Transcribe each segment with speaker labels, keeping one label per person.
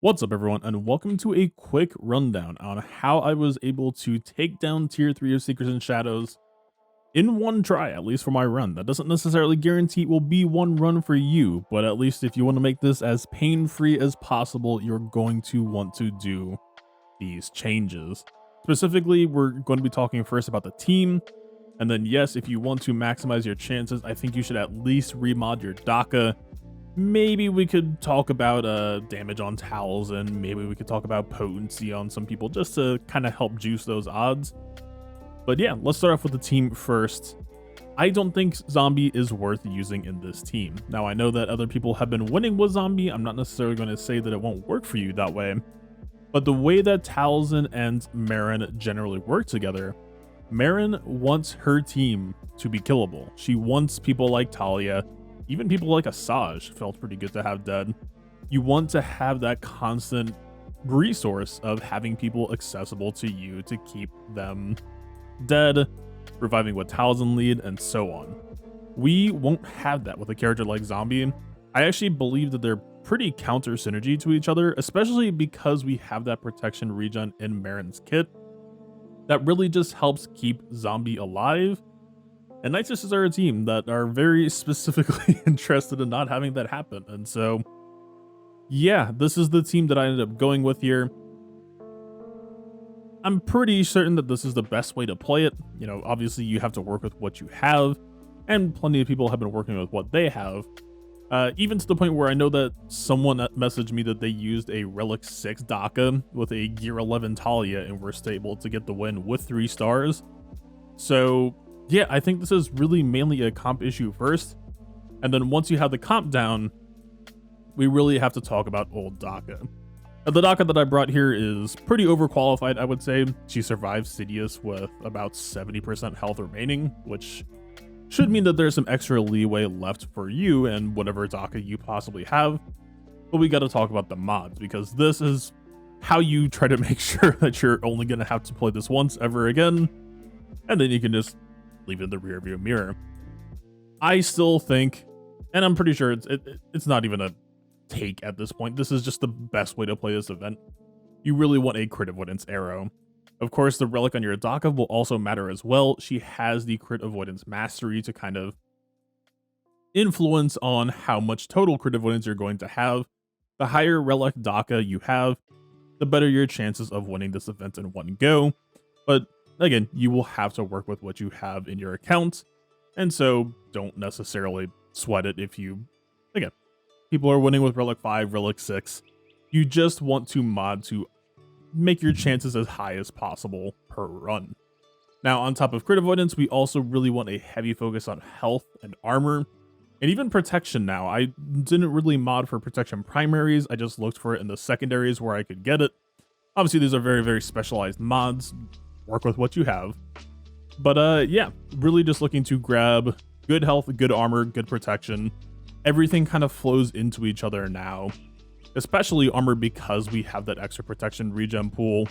Speaker 1: What's up everyone, and welcome to a quick rundown on how I was able to take down tier 3 of Secrets and Shadows in one try, at least for my run. That doesn't necessarily guarantee it will be one run for you, but at least if you want to make this as pain-free as possible, you're going to want to do these changes. Specifically, we're going to be talking first about the team, and then yes, if you want to maximize your chances, I think you should at least remod your DACA. Maybe we could talk about damage on towels, and maybe we could talk about potency on some people just to kind of help juice those odds. But yeah, let's start off with the team first. I don't think Zombie is worth using in this team. Now, I know that other people have been winning with Zombie. I'm not necessarily going to say that it won't work for you that way. But the way that Talzin and Merrin generally work together, Merrin wants her team to be killable. She wants people like Talia, even people like Asajj felt pretty good to have dead. You want to have that constant resource of having people accessible to you to keep them dead, reviving with Talzin lead, and so on. We won't have that with a character like Zombie. I actually believe that they're pretty counter synergy to each other, especially because we have that protection regen in Merrin's kit that really just helps keep Zombie alive. And Night Sisters are a team that are very specifically interested in not having that happen. And so, yeah, this is the team that I ended up going with here. I'm pretty certain that this is the best way to play it. You know, obviously you have to work with what you have, and plenty of people have been working with what they have. Even to the point where I know that someone messaged me that they used a Relic 6 DACA with a Gear 11 Talia and were able to get the win with 3 stars. So yeah, I think this is really mainly a comp issue first, and then once you have the comp down, we really have to talk about old DACA. Now, the DACA that I brought here is pretty overqualified, I would say. She survives Sidious with about 70% health remaining, which should mean that there's some extra leeway left for you and whatever DACA you possibly have. But we got to talk about the mods, because this is how you try to make sure that you're only going to have to play this once ever again, and then you can just leave it in the rearview mirror. I still think, and I'm pretty sure it's not even a take at this point, this is just the best way to play this event. You really want a crit avoidance arrow. Of course, the relic on your DACA will also matter as well. She has the crit avoidance mastery to kind of influence on how much total crit avoidance you're going to have. The higher relic DACA you have, the better your chances of winning this event in one go. But again, you will have to work with what you have in your account, and so don't necessarily sweat it if you, again, people are winning with Relic 5, Relic 6. You just want to mod to make your chances as high as possible per run. Now, on top of crit avoidance, we also really want a heavy focus on health and armor, and even protection now. I didn't really mod for protection primaries, I just looked for it in the secondaries where I could get it. Obviously, these are very, very specialized mods. Work with what you have. But yeah, really just looking to grab good health, good armor, good protection. Everything kind of flows into each other now, especially armor, because we have that extra protection regen pool.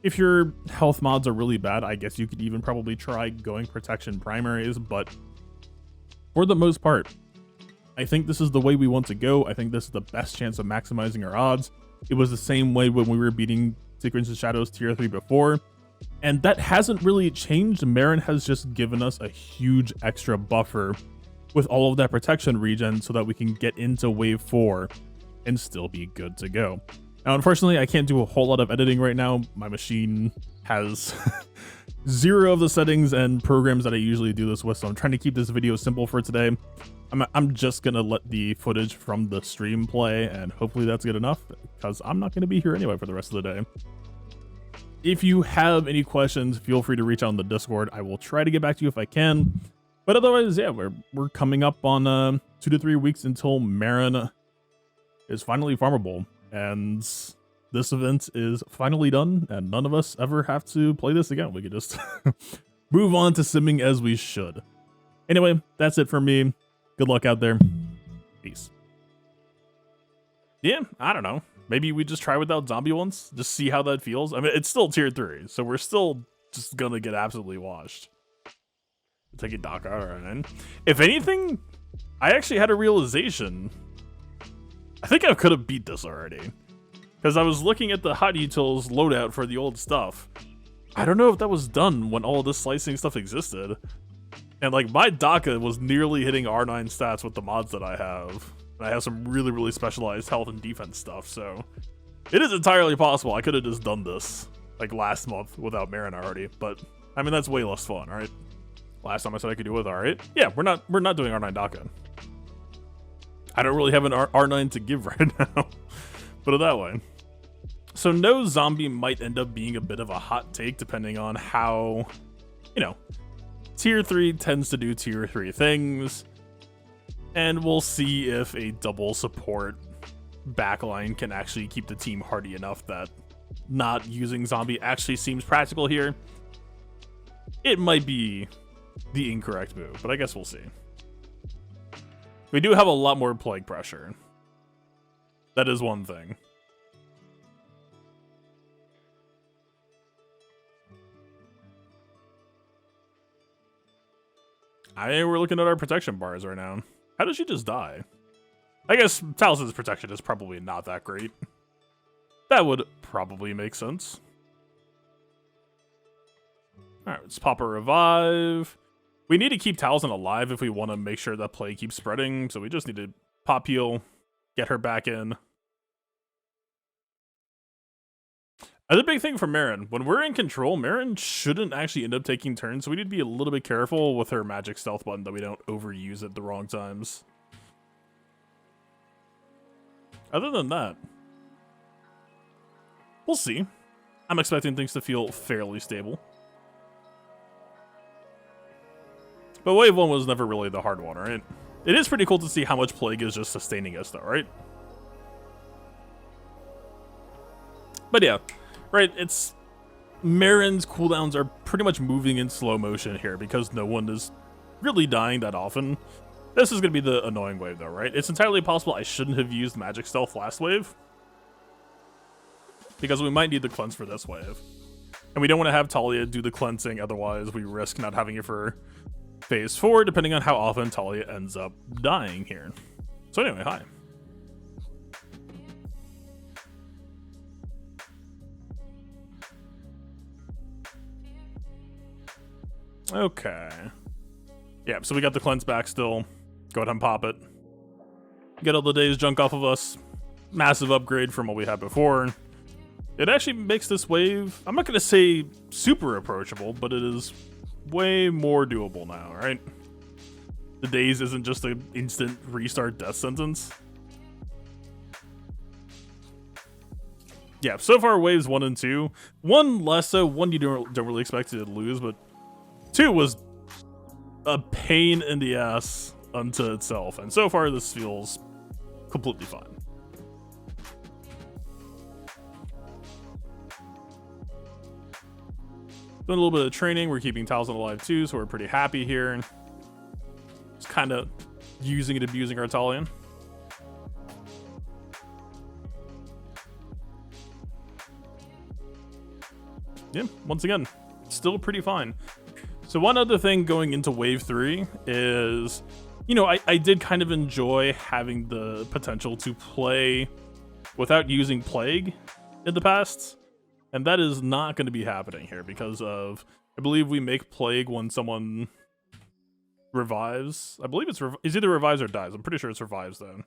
Speaker 1: If your health mods are really bad, I guess you could even probably try going protection primaries, but for the most part, I think this is the way we want to go. I think this is the best chance of maximizing our odds. It was the same way when we were beating Secrets and Shadows tier 3 before, and that hasn't really changed. Merrin has just given us a huge extra buffer with all of that protection regen so that we can get into wave 4 and still be good to go. Now, unfortunately, I can't do a whole lot of editing right now. My machine has 0 of the settings and programs that I usually do this with, so I'm trying to keep this video simple for today. I'm just gonna let the footage from the stream play, and hopefully that's good enough, because I'm not gonna be here anyway for the rest of the day. If you have any questions, feel free to reach out on the Discord. I will try to get back to you if I can. But otherwise, yeah, we're coming up on 2 to 3 weeks until Merrin is finally farmable, and this event is finally done, and none of us ever have to play this again. We could just move on to simming as we should. Anyway, that's it for me. Good luck out there. Peace. Yeah, I don't know. Maybe we just try without Zombie once, just see how that feels. I mean, it's still tier 3, so we're still just gonna get absolutely washed. Take a DACA, alright. If anything, I actually had a realization. I think I could have beat this already. Because I was looking at the hot utils loadout for the old stuff. I don't know if that was done when all of this slicing stuff existed. And like my DACA was nearly hitting R9 stats with the mods that I have. And I have some really, really specialized health and defense stuff, so it is entirely possible I could have just done this like last month without Merrin already, but I mean that's way less fun, right? Last time I said I could do it with R8. Yeah, we're not doing R9 DACA. I don't really have an R9 to give right now. Put it that way. So no zombie might end up being a bit of a hot take depending on how, you know, tier 3 tends to do tier 3 things. And we'll see if a double support backline can actually keep the team hardy enough that not using zombie actually seems practical here. It might be the incorrect move, but I guess we'll see. We do have a lot more plague pressure. That is one thing. We're looking at our protection bars right now. How did she just die? I guess Talisman's protection is probably not that great. That would probably make sense. Alright, let's pop a revive. We need to keep Talisman alive if we want to make sure that play keeps spreading, so we just need to pop heal, get her back in. Another big thing for Merrin, when we're in control, Merrin shouldn't actually end up taking turns, so we need to be a little bit careful with her magic stealth button that we don't overuse at the wrong times. Other than that, we'll see. I'm expecting things to feel fairly stable. But wave 1 was never really the hard one, right? It is pretty cool to see how much plague is just sustaining us though, right? But yeah, right, it's... Merrin's cooldowns are pretty much moving in slow motion here because no one is really dying that often. This is going to be the annoying wave though, right? It's entirely possible I shouldn't have used Magic Stealth last wave, because we might need the cleanse for this wave. And we don't want to have Talia do the cleansing, otherwise we risk not having it for phase 4, depending on how often Talia ends up dying here. So anyway, hi. Okay. Yeah, so we got the cleanse back still. Go ahead and pop it. Get all the day's junk off of us. Massive upgrade from what we had before. It actually makes this wave, I'm not going to say super approachable, but it is way more doable now, right? The days isn't just an instant restart death sentence. Yeah, so far waves 1 and 2. 1 less so, 1 you don't really expect to lose, but 2 was a pain in the ass unto itself, and so far this feels completely fine. Doing a little bit of training, we're keeping Talisman alive too, so we're pretty happy here. Just kind of using and abusing our Talion. Yeah, once again, still pretty fine. So one other thing going into wave 3 is, you know, I did kind of enjoy having the potential to play without using Plague in the past. And that is not going to be happening here because of, I believe we make Plague when someone revives. I believe it's either revives or dies. I'm pretty sure it's revives then.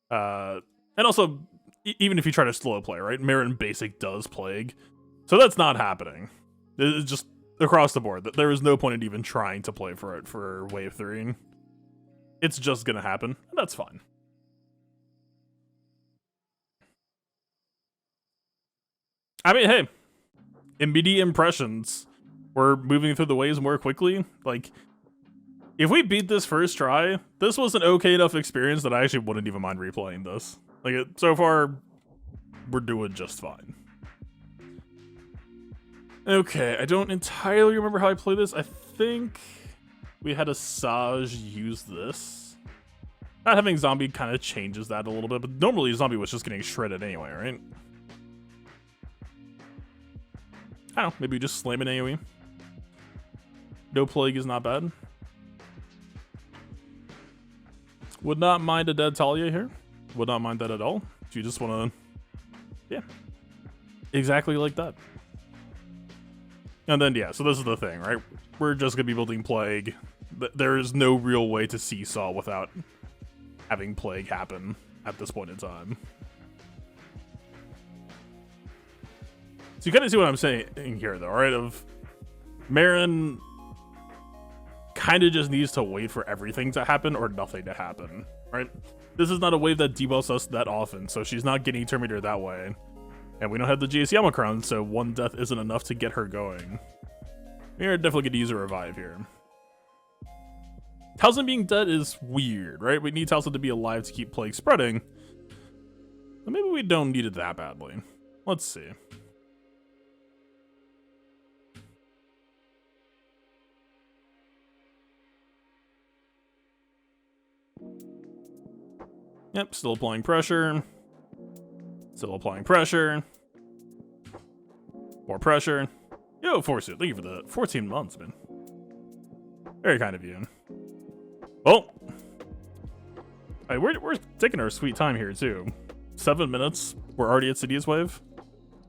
Speaker 1: And also, even if you try to slow play, right? Merrin Basic does Plague. So that's not happening. It's just across the board. There is no point in even trying to play for it for wave 3. It's just going to happen, and that's fine. I mean, hey, immediate impressions. We're moving through the waves more quickly. Like, if we beat this first try, this was an okay enough experience that I actually wouldn't even mind replaying this. Like, so far, we're doing just fine. Okay, I don't entirely remember how I play this. I think we had a Saj use this. Not having zombie kind of changes that a little bit, but normally zombie was just getting shredded anyway, right? I don't know, maybe just slam an AoE. No plague is not bad. Would not mind a dead Talia here. Would not mind that at all. If you just want to Yeah. Exactly like that. And then, yeah, so this is the thing, right? We're just going to be building Plague. There is no real way to seesaw without having Plague happen at this point in time. So you kind of see what I'm saying here, though, right? Of Merrin kind of just needs to wait for everything to happen or nothing to happen, right? This is not a wave that debuffs us that often, so she's not getting Terminator that way. And we don't have the GSC Omicron, so one death isn't enough to get her going. We're definitely going to use a revive here. Towson being dead is weird, right? We need Towson to be alive to keep Plague spreading. But maybe we don't need it that badly. Let's see. Yep, still applying pressure. Still applying pressure. More pressure. Yo, Force It, thank you for the 14 months, man. Very kind of you. Well, we're taking our sweet time here, too. 7 minutes. We're already at Sidious Wave.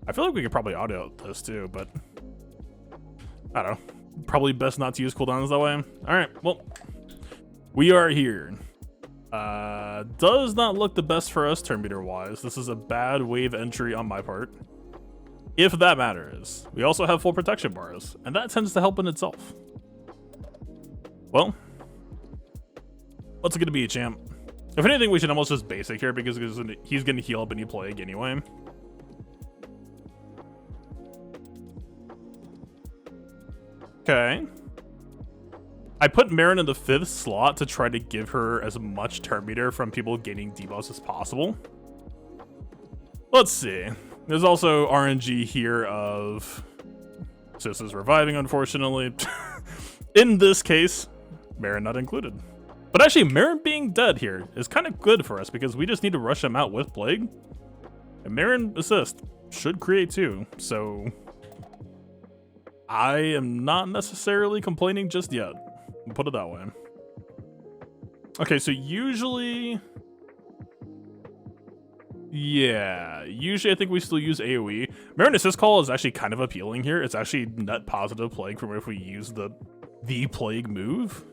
Speaker 1: I feel like we could probably audio this, too, but I don't know. Probably best not to use cooldowns that way. All right, well, we are here. Does not look the best for us turn meter wise. This is a bad wave entry on my part. If that matters. We also have full protection bars, and that tends to help in itself. Well, what's it gonna be, champ? If anything, we should almost just basic here because he's gonna heal up any Plague anyway. Okay. I put Merrin in the 5th slot to try to give her as much turn meter from people gaining debuffs as possible. Let's see. There's also RNG here of Sis is reviving, unfortunately. In this case, Merrin not included. But actually, Merrin being dead here is kind of good for us because we just need to rush him out with Plague. And Merrin assist should create too, so I am not necessarily complaining just yet. Put it that way. Okay, so usually... Yeah, usually I think we still use AoE. Merrin Assist Call is actually kind of appealing here. It's actually net positive Plague from if we use the Plague move.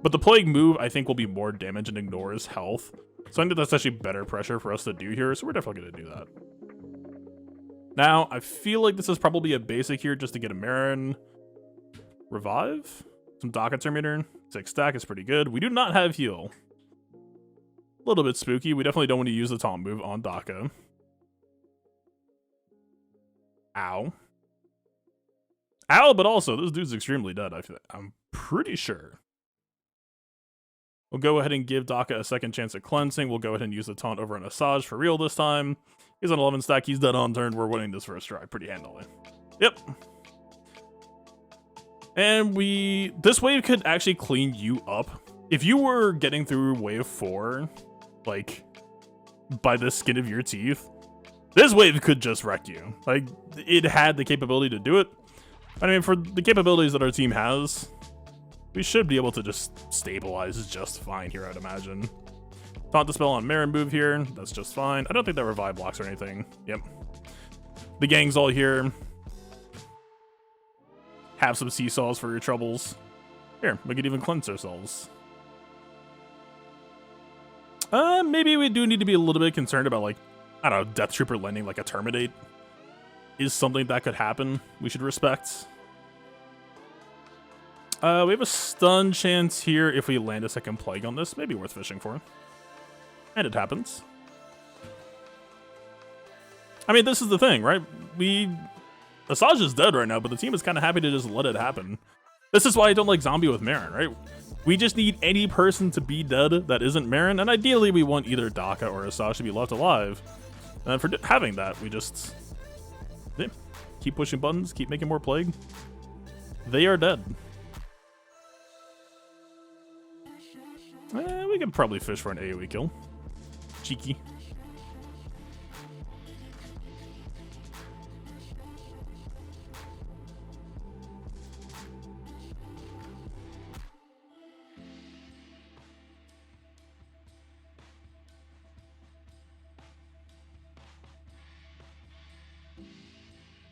Speaker 1: But the Plague move, I think, will be more damage and ignores health. So I think that's actually better pressure for us to do here, so we're definitely going to do that. Now, I feel like this is probably a basic here just to get a Merrin revive. Some Daka Terminator. 6 stack is pretty good. We do not have heal. A little bit spooky. We definitely don't want to use the taunt move on Daka. Ow. Ow, but also, this dude's extremely dead, I'm pretty sure. We'll go ahead and give Daka a second chance at cleansing. We'll go ahead and use the taunt over an Asajj for real this time. He's on 11 stack. He's dead on turn. We're winning this first try pretty handily. Yep. And this wave could actually clean you up. If you were getting through wave 4, like, by the skin of your teeth, this wave could just wreck you. Like, it had the capability to do it. I mean, for the capabilities that our team has, we should be able to just stabilize just fine here, I'd imagine. Taunt Dispel on Merrin move here. That's just fine. I don't think that revive blocks or anything. Yep. The gang's all here. Have some seesaws for your troubles. Here, we could even cleanse ourselves. Maybe we do need to be a little bit concerned about, like, I don't know, Death Trooper landing like a Terminate is something that could happen. We should respect. We have a stun chance here if we land a second Plague on this. Maybe worth fishing for. And it happens. I mean, this is the thing, right? Asajj is dead right now, but the team is kind of happy to just let it happen. This is why I don't like Zombie with Merrin, right? We just need any person to be dead that isn't Merrin, and ideally we want either Daka or Asajj to be left alive. And for having that, we just keep pushing buttons, keep making more Plague. They are dead. We could probably fish for an AoE kill. Cheeky.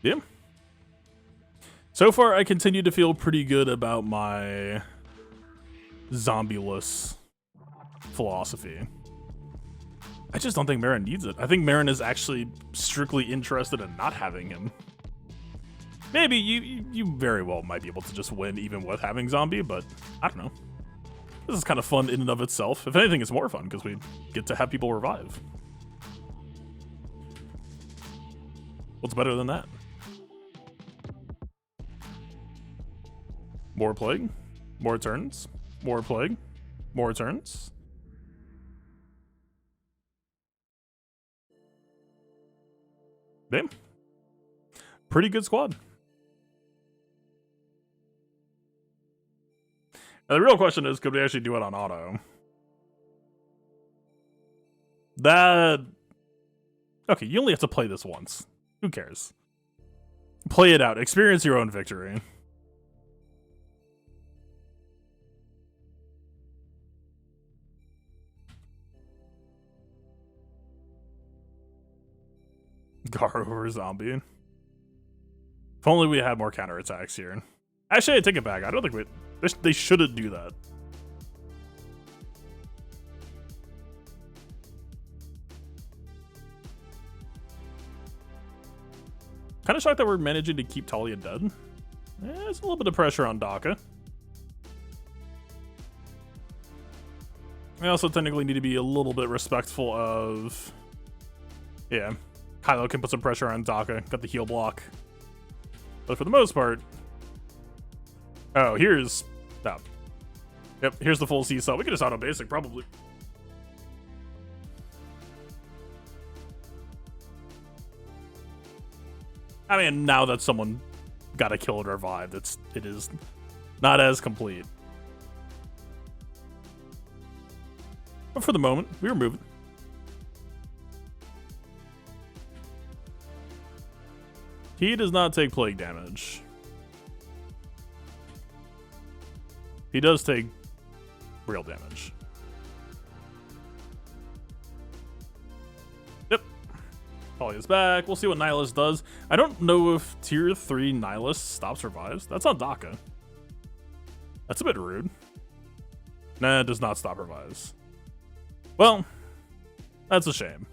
Speaker 1: Yeah. So far, I continue to feel pretty good about my zombie-less philosophy. I just don't think Merrin needs it. I think Merrin is actually strictly interested in not having him. Maybe you very well might be able to just win even with having zombie, but I don't know. This is kind of fun in and of itself. If anything, it's more fun because we get to have people revive. What's better than that? More plague, more turns, more plague, more turns. Damn. Pretty good squad. Now, the real question is, could we actually do it on auto? Okay, you only have to play this once. Who cares? Play it out. Experience your own victory. Gar over zombie. If only we had more counterattacks here. Actually, I take it back. I don't think they shouldn't do that. Kind of shocked that we're managing to keep Talia dead. There's a little bit of pressure on Daka. We also technically need to be a little bit respectful of... Yeah, Kylo can put some pressure on Daka. Got the heal block. But for the most part... Oh, here's... Oh. Yep, here's the full seesaw. We could just auto basic, probably. I mean, now that someone got a kill and revived, it is not as complete. But for the moment, we were moving. He does not take plague damage. He does take real damage. Yep. Talia's back. We'll see what Nihilus does. I don't know if tier 3 Nihilus stops revives. That's on Daka. That's a bit rude. Nah, it does not stop revives. Well, that's a shame.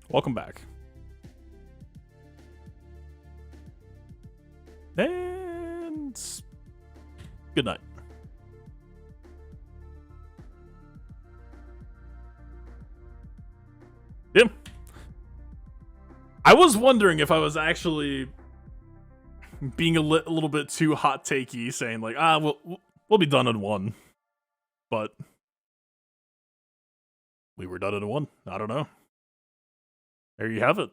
Speaker 1: Welcome back. And good night. Yeah. I was wondering if I was actually being a little bit too hot takey, saying like, we'll be done in one. But we were done in one. I don't know. There you have it.